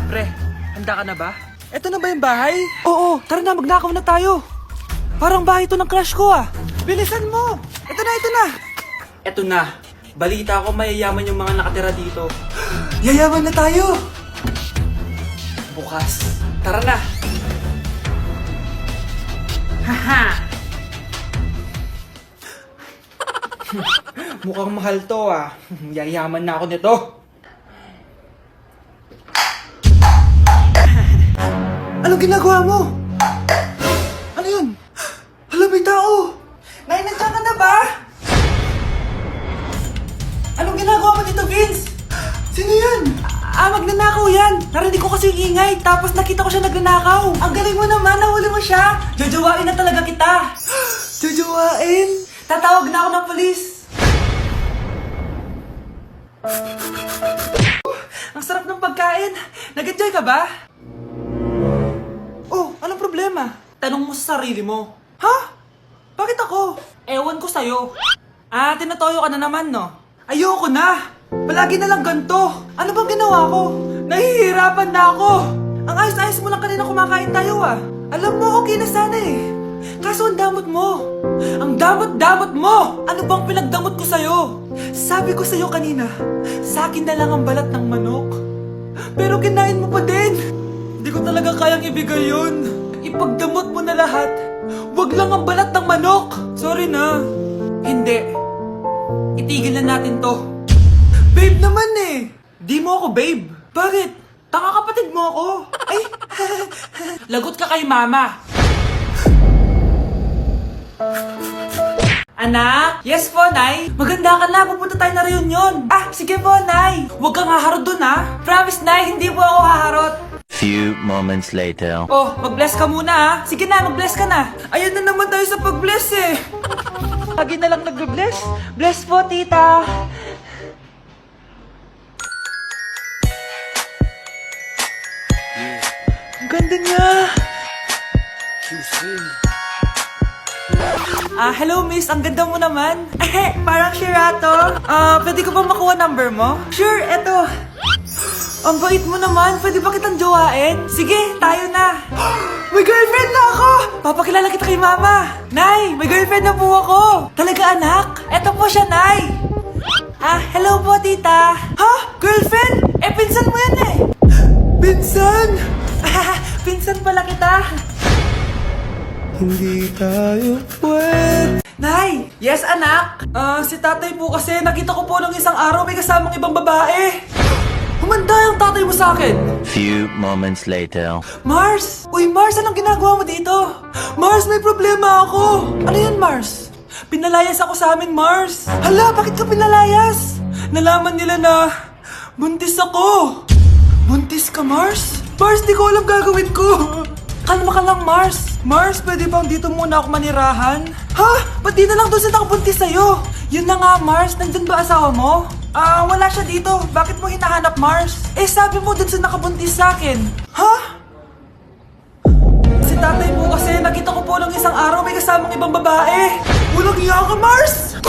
Pre, handa ka na ba? Eto na ba yung bahay? Oo, tara na, magnakaw na tayo. Parang bahay to ng crush ko ah. Bilisan mo! Eto na, eto na! Eto na. Balita ko mayayaman yung mga nakatira dito. Yayaman na tayo! Bukas. Tara na! Haha! Mukhang mahal to ah. Yayaman na ako nito. Anong ginagawa mo? Ano yun? Hala, may tao! Nay, nandiyan ka na ba? Anong ginagawa mo dito, Vince? Sino yun? Magnanakaw yan! Narinig ko kasi yung ingay, tapos nakita ko siya nagnanakaw. Ang galing mo naman, nahuli mo siya! Jojowain na talaga kita! Jojowain? Tatawag na ako ng polis! Ang sarap ng pagkain! Nag-enjoy ka ba? Oh, anong problema? Tanong mo sa sarili mo. Ha? Bakit ako? Ewan ko sa'yo. Tinatoyo ka na naman, no? Ayoko na! Palagi na lang ganito. Ano bang ginawa ko? Nahihirapan na ako. Ang ayos-ayos mo lang kanina kumakain tayo ah. Alam mo, okay na sana eh. Kaso ang damot mo. Ang damot-damot mo! Ano bang pinagdamot ko sa'yo? Sabi ko sa'yo kanina, sa akin na lang ang balat ng manok. Pero kinain mo pa din. Hindi ko talaga kayang ibigay yun. Ipagdamot mo na lahat. Wag lang ang balat ng manok. Sorry na. Hindi. Itigil na natin to. Babe naman eh. Di mo ako babe. Bakit? Tanga kapatid mo ako. Ay. Lagot ka kay mama. Anak? Yes po, Nay. Maganda ka na. Pupunta tayo na reunion. Sige po, Nay. Huwag kang haharot dun, ha? Promise, Nay. Hindi po ako haharot. Few moments later. Oh, mag-bless ka muna, ha? Sige na, mag-bless ka na. Ayun na naman tayo sa pag-bless, eh. Lagi na lang nag-bless. Bless po, tita. Ang ganda niya. Hello miss, ang ganda mo naman. Parang Shirato. Pwede ko ba makuha number mo? Sure, eto. Ang bait mo naman, pwede ba kitang jowain? Sige, tayo na. May girlfriend na ako! Papakilala kita kay mama. Nay, may girlfriend na po ako. Talaga anak? Eto po siya, Nay. Hello po tita. Ha? Girlfriend? Pinsan mo yan eh. Pinsan? Pinsan pala kita. Hindi tayo pwede. Nay! Yes, anak? Si tatay po kasi nakita ko po ng isang araw may kasamang ibang babae. Humanda yung tatay mo sa akin. Few moments later. Mars! Uy, Mars, anong ginagawa mo dito? Mars, may problema ako. Ano yun, Mars? Pinalayas ako sa amin, Mars. Hala, bakit ka pinalayas? Nalaman nila na buntis ako. Buntis ka, Mars? Mars, di ko alam gagawin ko. Kalma ka lang, Mars. Mars, pwede bang dito muna ako manirahan? Ha? Ba't di na lang doon sa nakabuntis sa'yo? Yun na nga, Mars. Nandun ba asawa mo? Wala siya dito. Bakit mo hinahanap, Mars? Sabi mo dun sa nakabuntis sa akin. Ha? Si tatay mo kasi nakita ko po ng isang araw may kasamang ibang babae. Walang iya ka, Mars!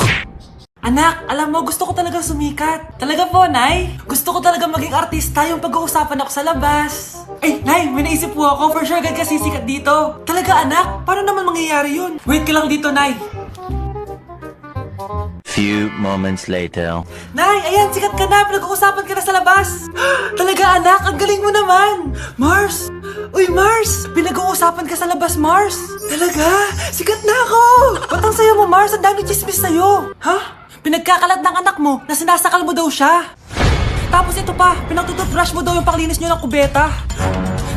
Anak, alam mo, gusto ko talagang sumikat. Talaga po, Nay? Gusto ko talaga maging artista yung pag-uusapan ako sa labas. Nay, may naisip po ako. For sure, agad kasi sikat dito. Talaga, anak? Paano naman mangyayari yun? Wait ka lang dito, Nay. Few moments later. Nay, ayan, sikat ka na. Pinag-uusapan ka na sa labas. Talaga, anak? Ang galing mo naman. Mars! Uy, Mars! Pinag-uusapan ka sa labas, Mars. Talaga? Sikat na ako! Ba't ang sayo mo, Mars? Ang dami chismis sa'yo. Ha? Pinagkakalat ng anak mo na sinasakal mo daw siya. Tapos ito pa, pinagtututbrush mo daw yung paklinis nyo ng kubeta.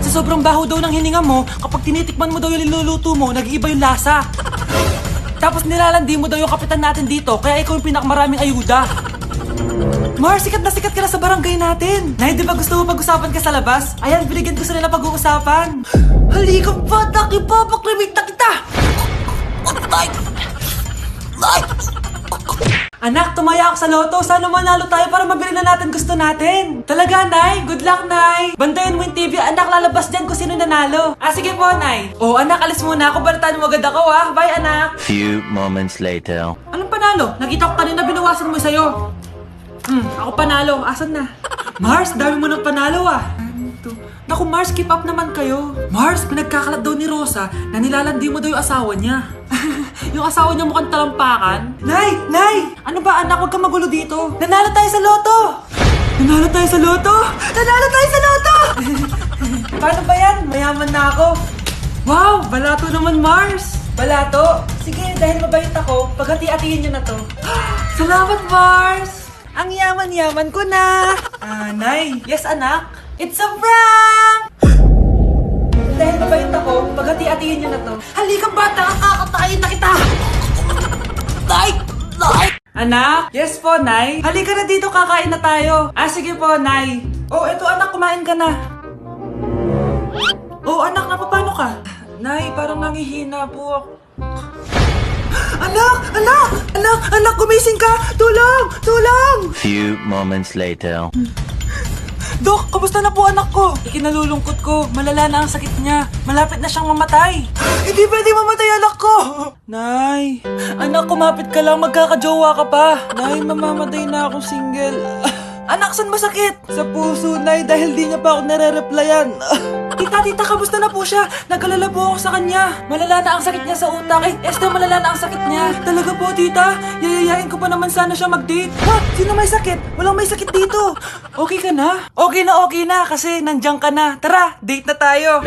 Sa sobrang baho daw ng hininga mo, kapag tinitikman mo daw yung niluluto mo, nag-iiba yung lasa. Tapos nilalandi mo daw yung kapitan natin dito, kaya ikaw yung pinakamaraming ayuda. Mars, sikat ka na sa barangay natin. Nay, di ba gusto mo pag-usapan ka sa labas? Ayan, binigyan ko sila pag-uusapan. Halika pa, paklimit na kita. Anak, tumaya ako sa loto. Sana manalo tayo para mabili na natin gusto natin. Talaga, Nay? Good luck, Nay. Bantayan mo yung TV. Anak, lalabas dyan kung sino nanalo. Sige po, Nay. Anak, alis muna ako. Balitaan mo agad ako, ha? Bye, anak. Few moments later. Anong panalo? Nakita ko kanina binawasan mo sa'yo. Ako panalo. Asan na? Mars, dami mo ng panalo, 1, 2, Naku Mars, keep up naman kayo. Mars, pinagkakalat daw ni Rosa na nilalandi mo daw yung asawa niya. Yung asawa niya mukhang talampakan. Nay! Nay! Ano ba anak? Huwag kang magulo dito. Nanalo tayo sa loto! Nanalo tayo sa loto! Nanalo tayo sa loto! Paano ba yan? Mayaman na ako. Wow! Balato naman, Mars! Balato? Sige, dahil mabait ako, paghati-hatiin niyo na to. Salamat, Mars! Ang yaman-yaman ko na! Nay! Yes, anak? It's a prank! Dahil mabait ako, paghati-hatiin niyo na to. Halika bata, kakatayin na kita! Nay! Nay! Anak? Yes po, Nay. Halika na dito, kakain na tayo. Sige po, Nay. Oh, eto anak, kumain ka na. Oh, anak, napapano ka? Nay, parang nangihina po ako. Anak! Anak! Anak! Anak, gumising ka! Tulong! Tulong! Few moments later. Dok, kamusta na po anak ko? Ikinalulungkot ko, malala na ang sakit niya. Malapit na siyang mamatay. Hindi pwede mamatay anak ko! Nay, anak, kumapit ka lang, magkakajowa ka pa. Nay, mamamatay na akong single. Anak, saan masakit? Sa puso, Nay, dahil di niya pa ako nare-replyan. Tita, kamusta na po siya? Nag-alala po ako sa kanya. Malala na ang sakit niya sa utak. Esther, malala na ang sakit niya. Talaga po, tita? Yayayain ko pa naman sana siya mag-date. Ha? Sino may sakit? Walang may sakit dito. Okay ka na? Okay na, kasi nandiyan ka na. Tara, date na tayo.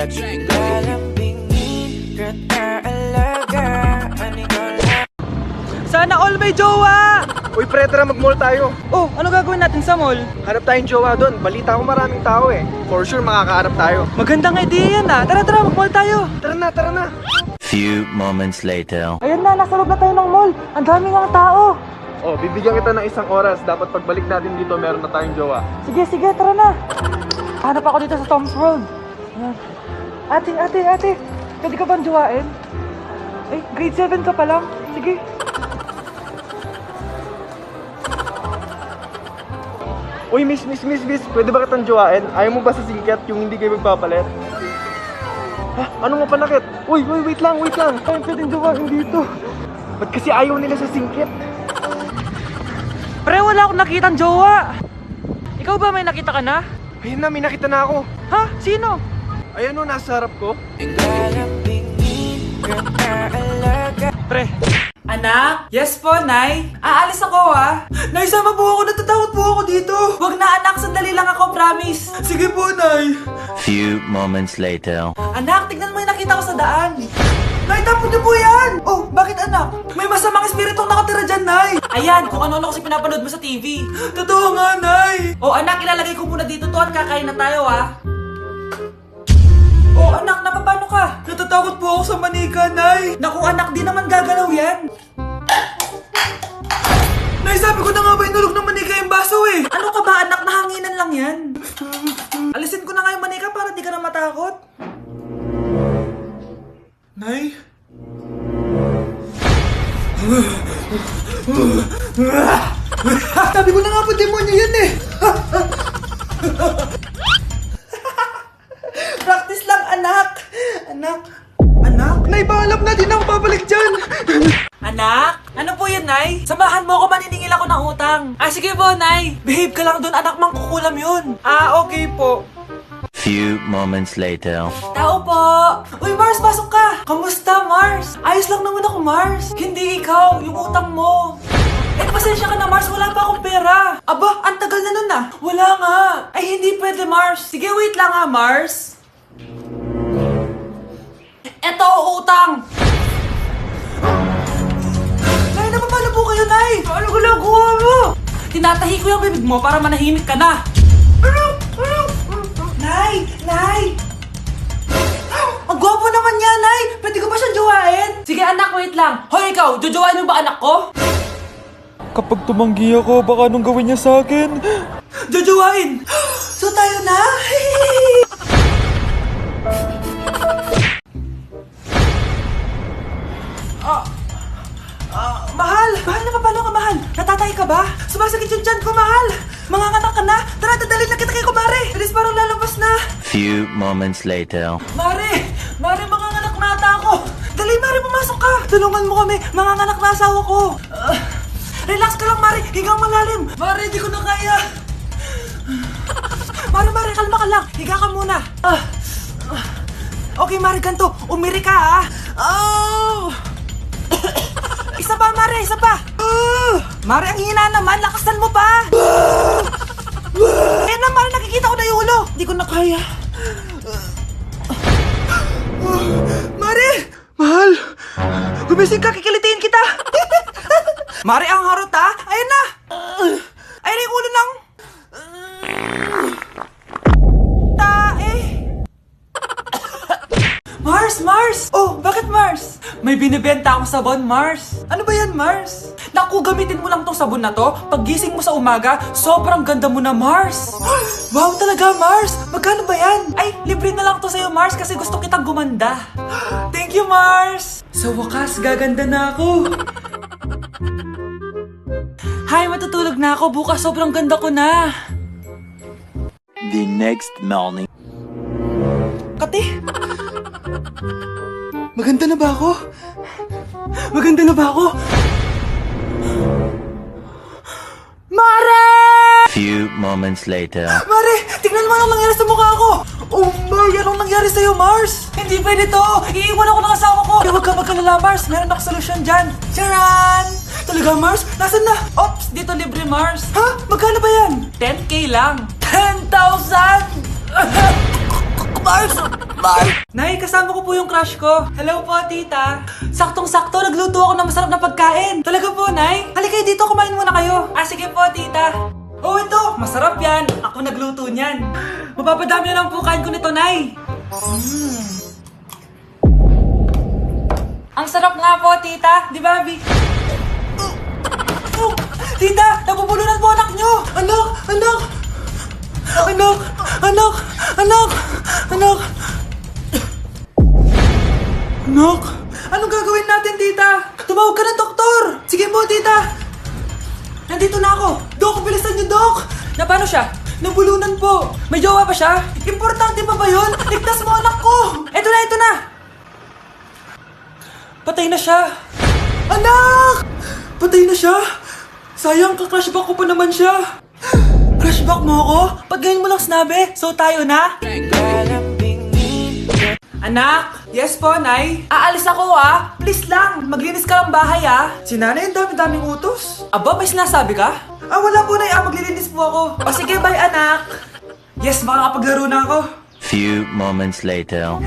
Sana all may jowa! Uy pre, tara mag-mall tayo. Oh, ano gagawin natin sa mall? Hanap tayong jowa doon. Balita ko maraming tao eh. For sure makakahanap tayo. Magandang idea yan ah. Tara, mag-mall tayo. Tara na. Few moments later. Ayan na, nasa loob na tayo ng mall. Ang daming ang tao. Oh, bibigyan kita ng 1 oras. Dapat pagbalik natin dito, meron na tayong jowa. Sige, tara na. Hanap ako dito sa Tom's World. Ayan. Ate. Pwede ka bang jowain? Ay, grade 7 ka pa lang. Sige. Uy, miss. Pwede ba kitang jowain? Ayaw mo ba sa singkat yung hindi kayo magpapalit? Ha? Ano nga panakit? Uy, wait lang. Ay, pwedeng jowain dito. Ba't kasi ayaw nila sa singkit? Pre, wala akong nakitang jowa. Ikaw ba may nakita ka na? Ayun na, may nakita na ako. Ha? Sino? Ayan o, nasa harap ko. Pre. Anak? Yes po, Nay. Aalis ako ah. Nay, sama po ako. Natatakot po ako dito. Wag na anak, sandali lang ako, promise. Sige po, Nay. Few moments later. Anak, tignan mo yung nakita ko sa daan. Nay, tapon niyo po yan! Oh, bakit anak? May masamang espiritong nakatira dyan, Nay! Ayan, kung ano-ano kasi pinapanood mo sa TV. Totoo nga, Nay! Oh, anak, ilalagay ko muna dito to at kakain na tayo, ah. Oh, anak, napapano ka? Natatakot po ako sa manika, Nay! Naku, anak, di naman gagalaw yan! Nay, sabi ko na nga ba inulog ng manika yung baso eh! Ano ka ba, anak? Nahanginan lang yan! Alisin ko na nga yung manika para di ka na matakot. Nay? Sabi ko na nga po, demonyo yan eh! Practice lang, anak! Anak? Nay, paalam na, di na ako babalik dyan! Anak? Ano po yan, Nay? Samahan mo ako, maniningil ako ng utang. Sige po, Nay. Behave ka lang doon, anak, mangkukulam yun. Okay po. Few moments later. Tao po! Uy, Mars, pasok ka! Kamusta, Mars? Ayos lang naman ako, Mars. Hindi ikaw, yung utang mo. Pasensya ka na, Mars. Wala pa akong pera. Aba, ang tagal na nun ah. Wala nga. Ay, hindi pwede, Mars. Sige, wait lang ha, Mars. Eto, utang. Nay, napapala po kayo, Nay. Ano ginagawa mo? Tinatahi ko yung bibig mo para manahimik ka na. Nay! Ang gwapo naman niya, Nay! Pwede ko ba siyang jowain? Sige anak, wait lang. Hoy ikaw, jojowain mo ba anak ko? Kapag tumanggi ako, baka anong gawin niya sa akin? Jojowain! So tayo na? Mahal! Mahal na paano ka, mahal? Natatay ka ba? Sumasakit yung tiyan ko, mahal! Manganganak ka na? Tara, dadalhin na kita kay kumare! Bilis, parang lalabas na! Few moments later. Mare, manganganak na ata ako! Dali, Mare, pumasok ka! Tulungan mo kami, manganganak na asawa ko! Relax ka lang, Mare, higang malalim! Mare, di ko na kaya! Mare, kalma ka ka lang. Higa ka muna. Okay, Mare, ganito. Umiri ka, ha? Oh! Isa pa, Mare, isa pa. Mare, ang hina naman. Lakasan mo pa. Eh na, Mare, nakikita ko na yung ulo. Hindi ko na kaya. Mare! Mahal! Gumising ka, kikilitiin kita. Mare, ang harot, ha? Ayun na. Ayun na yung ulo ng... tae. Mars! Oh, bakit Mars? May binibenta akong sabon, Mars. Ano ba yan, Mars? Naku, gamitin mo lang tong sabon na to. Paggising mo sa umaga, sobrang ganda mo na, Mars. Wow, talaga, Mars. Magkano ba yan? Ay, libre na lang to sa'yo, Mars, kasi gusto kitang gumanda. Thank you, Mars. Sa wakas, gaganda na ako. Hay, matutulog na ako. Bukas, sobrang ganda ko na. The next morning. Kati? Maganda na ba ako? Maganda na ba ako? Mare! Few moments later. Mare! Tingnan mo anong nangyari sa mukha ko! Oh my! Anong nangyari sa'yo, Mars? Hindi pwede to! Iiwan ako ng asawa ko! Huwag ka magkalala, Mars! Meron akong solusyon dyan! Charan! Talaga, Mars? Nasaan na? Ops! Dito libre, Mars! Ha? Magkano ba yan? 10K lang! 10,000! Mars! Nay, kasama ko po yung crush ko. Hello po, tita. Saktong-sakto, nagluto ako ng masarap na pagkain. Talaga po, Nay? Halika dito, kumain muna kayo. Ah, sige po, tita. Oh, ito, masarap yan. Ako nagluto niyan. Mapapadami na lang po kain ko nito, Nay. Ang sarap nga po, tita. Di ba, Bi? Oh, tita, nabubulunan po anak nyo. Anak! Anak! Anong gagawin natin, tita? Tumawag ka ng doktor! Sige po, tita! Nandito na ako! Dok, bilisan niyo, Dok! Na paano siya? Nabulunan po! May jowa ba siya? Importante pa ba yun? Ligtas mo anak ko! Ito na! Patay na siya! Anak! Patay na siya! Sayang, ka-crushback ko pa naman siya! Crushback mo ako? Ba't ganyan mo lang sinabi? So tayo na? Anak! Yes po, Nay? Aalis ako, ah! Please lang! Maglinis ka ng bahay, ah! Si Nanay, ang dami-daming utos. Aba, may sinasabi ka? Ah, wala po, Nay. Maglilinis po ako. O sige, bye, anak! Yes, makakapaglaro na ako. Few moments later.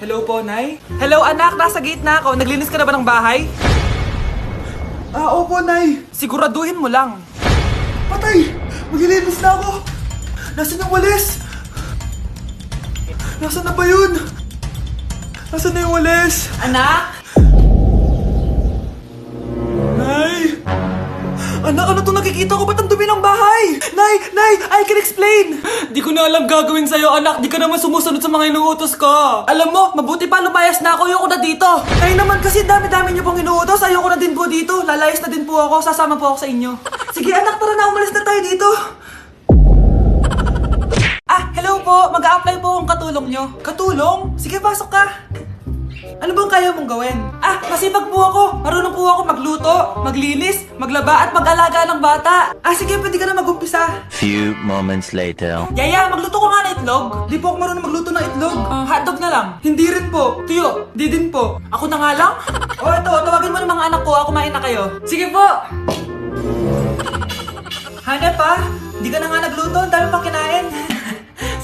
Hello po, Nay? Hello, anak! Nasa gate na ako. Naglinis ka na ba ng bahay? Opo, Nay. Siguraduhin mo lang. Patay! Maglilinis na ako! Nasaan yung walis? Nasaan na ba yun? Nasaan na yung walis? Anak? Nay! Anak, ano itong nakikita ko? Ba't ang dumi ng bahay? Nay! I can explain! Di ko na alam gagawin sa'yo, anak. Di ka naman sumusunod sa mga inuutos ko. Alam mo, mabuti pa lumayas na ako. Ayoko na dito. Nay naman kasi dami-dami niyo pong inuutos. Ayoko na din po dito. Lalayas na din po ako. Sasama po ako sa inyo. Sige anak, tara na. Umalis na tayo dito. Hello po. Mag-a-apply po akong katulong nyo. Katulong? Sige, pasok ka. Ano bang kaya mong gawin? Masipag po ako. Marunong po ako magluto, maglinis, maglaba at mag-alaga ng bata. Sige, pwede ka na mag-umpisa. Few moments later. Yaya, magluto ko nga ng itlog. Di po ako marunong magluto ng itlog. Hotdog na lang. Hindi rin po. Tuyo, di din po. Ako na nga lang? Ito, tawagin mo ng mga anak ko. Kumain na kayo. Sige po. Hanep pa? Di ka na nga nagluto. Ang dami pang kinain.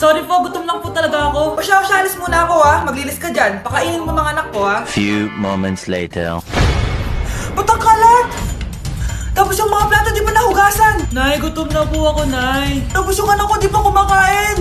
Sorry po, gutom lang po talaga ako. O siya, alis muna ako Maglilis ka dyan. Pakainin mo mga anak ko Few moments later. Ba't ang kalat? Tapos yung mga plato di pa nahugasan. Nay, gutom na po ako, Nay. Tapos yung anak ko di pa kumakain.